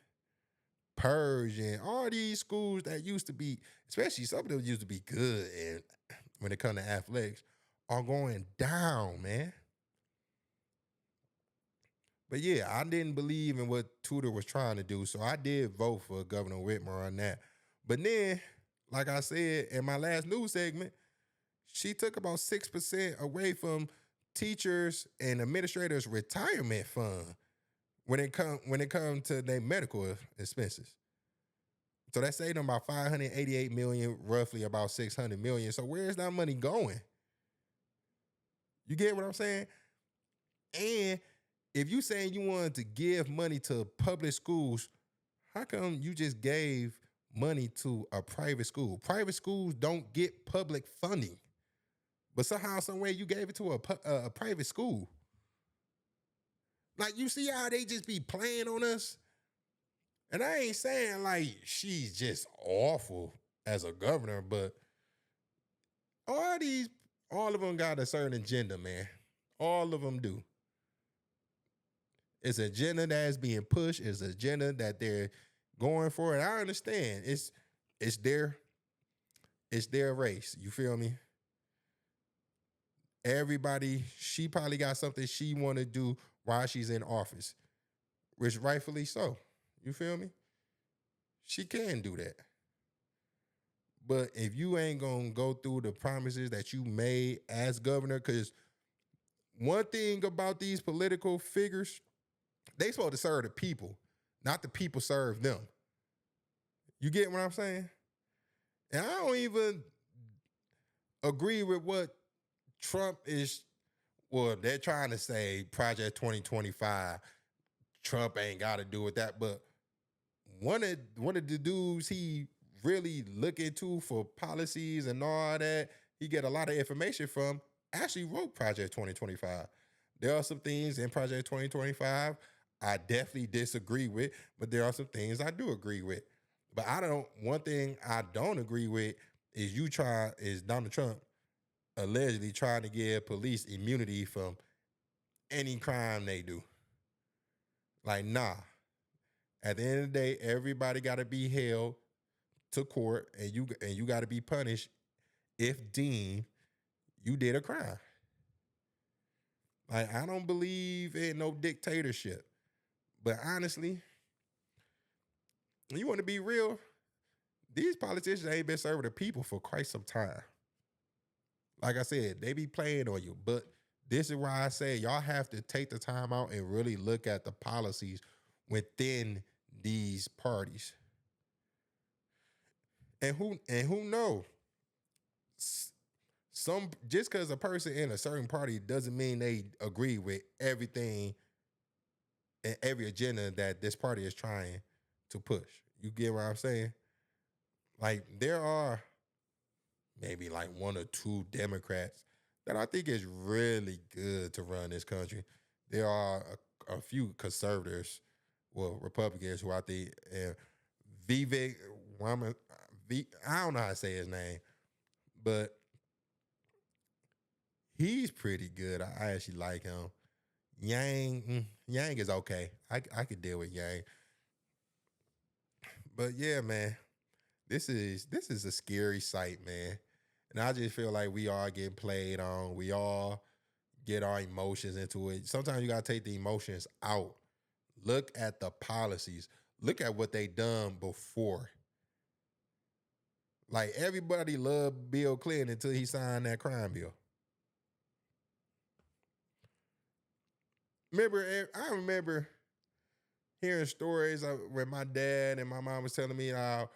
Persian, all these schools that used to be, especially some of them used to be good, and when it comes to athletics, are going down, man. But yeah, I didn't believe in what Tudor was trying to do, so I did vote for Governor Whitmer on that. But then, like I said in my last news segment, she took about 6% away from teachers and administrators' retirement fund when it come to their medical expenses. So that saved them about $588 million, roughly about $600 million. So where's that money going? You get what I'm saying? And if you saying you wanted to give money to public schools, how come you just gave money to a private school? Private schools don't get public funding, but somehow, some way, you gave it to a private school. Like, you see how they just be playing on us? And I ain't saying like she's just awful as a governor, but all of them got a certain agenda, man. All of them do. It's an agenda that's being pushed. It's an agenda that they're going for. And I understand. It's their race. You feel me? Everybody, she probably got something she want to do while she's in office, which rightfully so. You feel me? She can do that. But if you ain't going to go through the promises that you made as governor, because one thing about these political figures, they supposed to serve the people, not the people serve them. You get what I'm saying? And I don't even agree with what Trump is, well, they're trying to say Project 2025. Trump ain't got to do with that. But one of the dudes he really look into for policies and all that, he get a lot of information from, actually wrote Project 2025. There are some things in Project 2025 I definitely disagree with, but there are some things I do agree with. But one thing I don't agree with is Donald Trump allegedly trying to give police immunity from any crime they do. Like, nah. At the end of the day, everybody got to be held to court, and you got to be punished if deemed you did a crime. Like, I don't believe in no dictatorship. But honestly, you want to be real, these politicians ain't been serving the people for quite some time. Like I said, they be playing on you. But this is why I say y'all have to take the time out and really look at the policies within these parties. And who know? Some just because a person in a certain party doesn't mean they agree with everything and every agenda that this party is trying to push. You get what I'm saying? Like there are maybe like one or two Democrats that I think is really good to run this country. There are a few conservatives, well, Republicans who I think Vivek Raman, I don't know how to say his name, but he's pretty good. I actually like him. Yang is okay. I could deal with Yang, but yeah, man, this is a scary sight, man. And I just feel like we all get played on. We all get our emotions into it. Sometimes you gotta take the emotions out. Look at the policies. Look at what they done before. Like everybody loved Bill Clinton until he signed that crime bill. I remember hearing stories where my dad and my mom was telling me how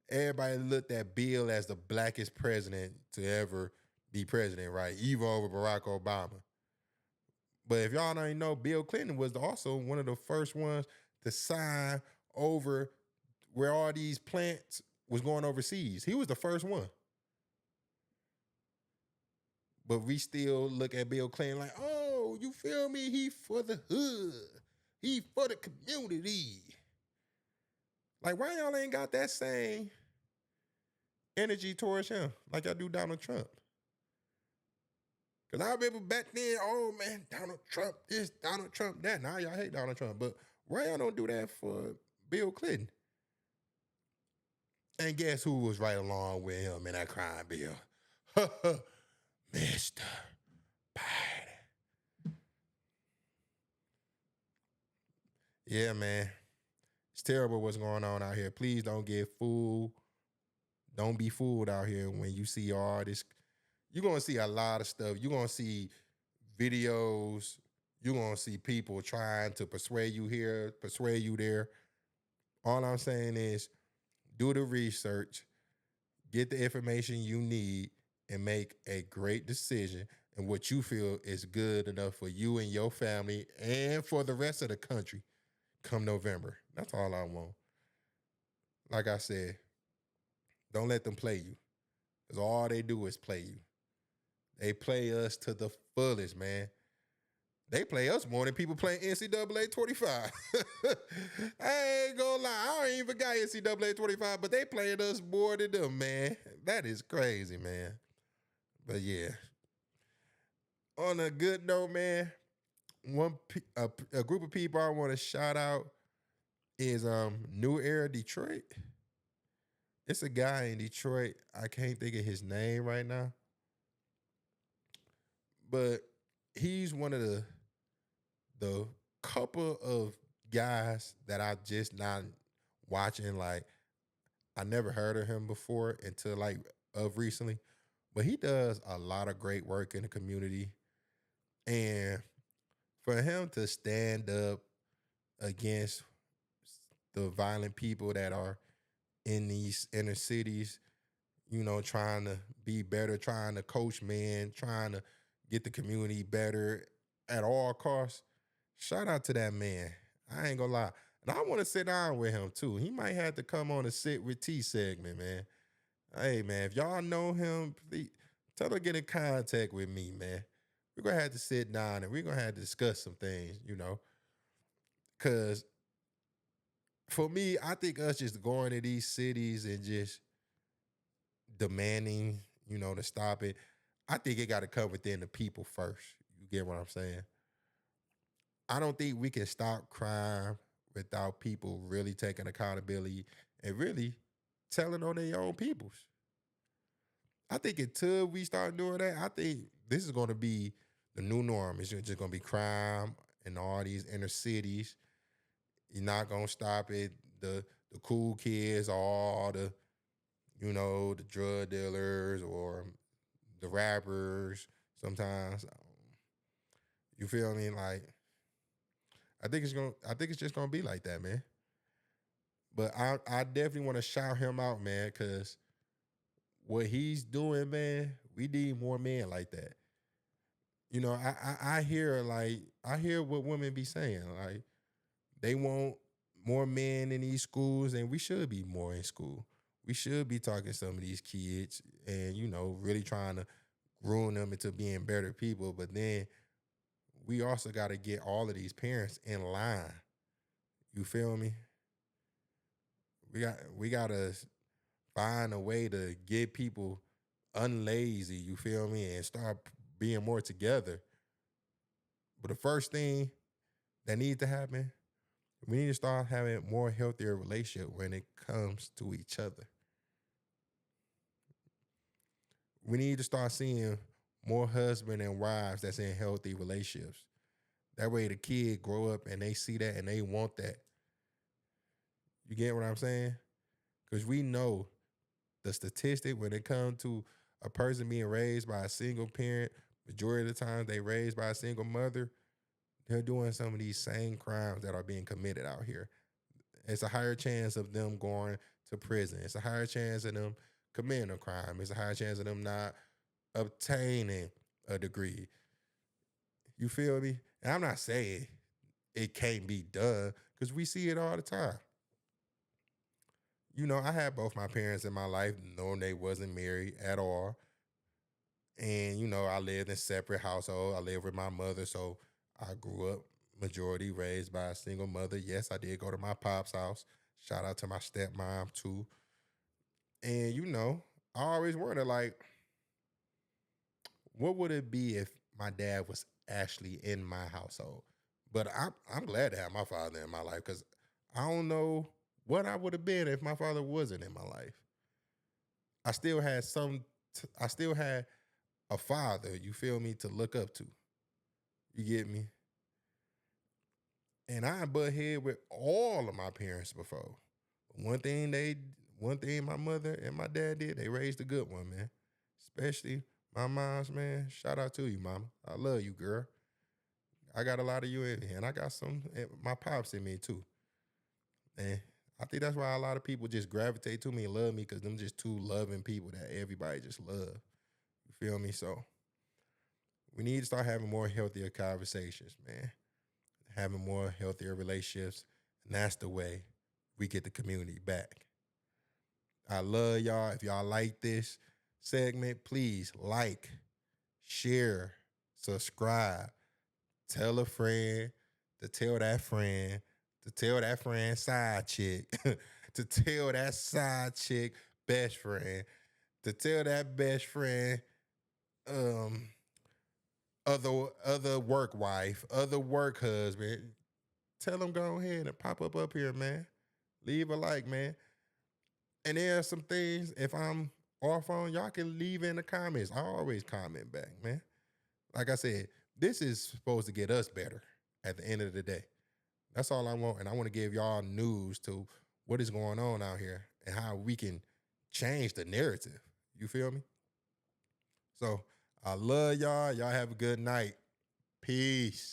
everybody looked at Bill as the blackest president to ever be president, right? Even over Barack Obama. But if y'all don't know, Bill Clinton was also one of the first ones to sign over where all these plants was going overseas. He was the first one. But we still look at Bill Clinton like, oh, you feel me? He for the hood. He for the community. Like, why y'all ain't got that same energy towards him like I do Donald Trump? Because I remember back then, oh man, Donald Trump this, Donald Trump that. Now y'all hate Donald Trump. But why y'all don't do that for Bill Clinton? And guess who was right along with him in that crime bill? Mr. Biden. Yeah, man. It's terrible what's going on out here. Please don't get fooled. Don't be fooled out here when you see all this. You're going to see a lot of stuff. You're going to see videos. You're going to see people trying to persuade you here, persuade you there. All I'm saying is do the research, get the information you need, and make a great decision and what you feel is good enough for you and your family and for the rest of the country come November. That's all I want. Like I said, don't let them play you. Because all they do is play you. They play us to the fullest, man. They play us more than people playing NCAA 25. I ain't gonna lie. I don't even got NCAA 25, but they playing us more than them, man. That is crazy, man. But yeah. On a good note, man, a group of people I want to shout out is New Era Detroit. It's a guy in Detroit. I can't think of his name right now. But he's one of the couple of guys that I just not watching. Like I never heard of him before until like of recently. But he does a lot of great work in the community. And for him to stand up against the violent people that are in these inner cities, trying to be better, trying to coach men, trying to get the community better at all costs. Shout out to that man. I ain't gonna lie. And I want to sit down with him too. He might have to come on a sit with T segment, man. Hey, man, if y'all know him, please tell him to get in contact with me, man. We're gonna have to sit down and we're gonna have to discuss some things, Cause for me, I think us just going to these cities and just demanding, to stop it, I think it got to come within the people first. You get what I'm saying? I don't think we can stop crime without people really taking accountability and really telling on their own peoples. I think until we start doing that, I think this is going to be the new norm. It's just going to be crime in all these inner cities. You're not going to stop it. The cool kids, all the drug dealers or the rappers sometimes. You feel me? Like, I think it's just gonna be like that, man. But I definitely want to shout him out, man, because what he's doing, man, we need more men like that. You know, I hear I hear what women be saying. Like they want more men in these schools, and we should be more in school. We should be talking to some of these kids and, really trying to groom them into being better people. But then we also got to get all of these parents in line. You feel me? We gotta find a way to get people unlazy, you feel me, and start being more together. But the first thing that needs to happen, we need to start having more healthier relationship when it comes to each other. We need to start seeing more husband and wives that's in healthy relationships. That way the kid grow up and they see that and they want that. You get what I'm saying? Because we know the statistic when it comes to a person being raised by a single parent, majority of the time they raised by a single mother, they're doing some of these same crimes that are being committed out here. It's a higher chance of them going to prison. It's a higher chance of them committing a crime. It's a higher chance of them not obtaining a degree. You feel me? And I'm not saying it can't be done because we see it all the time. I had both my parents in my life knowing they wasn't married at all. And, I lived in separate household. I lived with my mother, so I grew up majority raised by a single mother. Yes, I did go to my pop's house. Shout out to my stepmom too. And, I always wondered, like, what would it be if my dad was actually in my household? But I'm glad to have my father in my life because I don't know what I would have been if my father wasn't in my life. I still had I still had a father, you feel me, to look up to. You get me? And I butt head with all of my parents before. One thing one thing my mother and my dad did, they raised a good one, man. Especially my mom's, man. Shout out to you, mama. I love you, girl. I got a lot of you in me, and I got some my pops in me too. And I think that's why a lot of people just gravitate to me and love me because them just two loving people that everybody just love. You feel me? So we need to start having more healthier conversations, man. Having more healthier relationships. And that's the way we get the community back. I love y'all. If y'all like this segment, please like, share, subscribe, tell a friend to tell that friend to tell that friend side chick to tell that side chick best friend to tell that best friend um other work wife, other work husband. Tell them go ahead and pop up here, man. Leave a like, man. And there are some things, if I'm off on, y'all can leave in the comments. I always comment back, man. Like I said, this is supposed to get us better at the end of the day. That's all I want. And I want to give y'all news to what is going on out here and how we can change the narrative. You feel me? So I love y'all. Y'all have a good night. Peace.